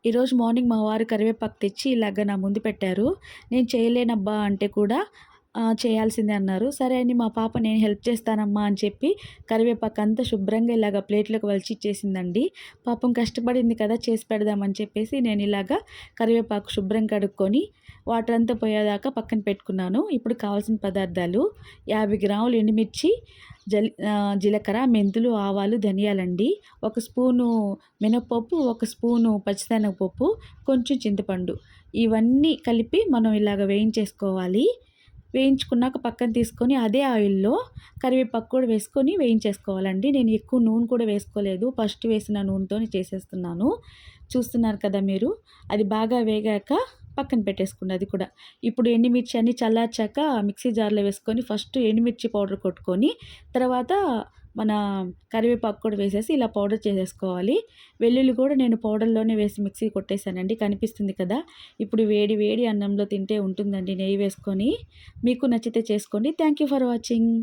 ఈరోజు మార్నింగ్ మా వారు కరివేపాకు తెచ్చి ఇలాగ నా ముందు పెట్టారు. నేను చేయలేనబ్బా అంటే కూడా చేయాల్సిందే అన్నారు. సరే అని మా పాప నేను హెల్ప్ చేస్తానమ్మా అని చెప్పి కరివేపాకంతా శుభ్రంగా ఇలాగ ప్లేట్‌లోకి వలిచి ఇచ్చేసిందండి. పాపం కష్టపడింది కదా! చేసి పెడదామని చెప్పేసి నేను ఇలాగ కరివేపాకు శుభ్రం కడుక్కొని వాటర్ అంతా పోయేదాకా పక్కన పెట్టుకున్నాను. ఇప్పుడు కావాల్సిన పదార్థాలు 50 గ్రాములు ఎండుమిర్చి, జీలకర్ర, మెంతులు, ఆవాలు, ధనియాలండి. ఒక స్పూను మినపప్పు, ఒక స్పూను పచ్చిశనగపప్పు, కొంచెం చింతపండు. ఇవన్నీ కలిపి మనం ఇలాగ వేయించేసుకోవాలి. వేయించుకున్నాక పక్కన తీసుకొని అదే ఆయిల్‌లో కరివేపాకు కూడా వేసుకొని వేయించేసుకోవాలండి. నేను ఎక్కువ నూనె కూడా వేసుకోలేదు. ఫస్ట్ వేసిన నూనెతోనే చేసేస్తున్నాను. చూస్తున్నారు కదా మీరు. అది బాగా వేగాక పక్కన పెట్టేసుకున్న అది కూడా. ఇప్పుడు ఎండుమిర్చి అన్నీ చల్లార్చాక మిక్సీ జార్‌లో వేసుకొని ఫస్ట్ ఎండుమిర్చి పౌడర్ కొట్టుకొని, తర్వాత మన కరివేపాకు కూడా వేసేసి ఇలా పౌడర్ చేసేసుకోవాలి. వెల్లుల్లి కూడా నేను పౌడర్‌లోనే వేసి మిక్సీ కొట్టేసానండి. కనిపిస్తుంది కదా! ఇప్పుడు వేడి వేడి అన్నంలో తింటే ఉంటుందండి నెయ్యి వేసుకొని. మీకు నచ్చితే చేసుకోండి. Thank you for watching.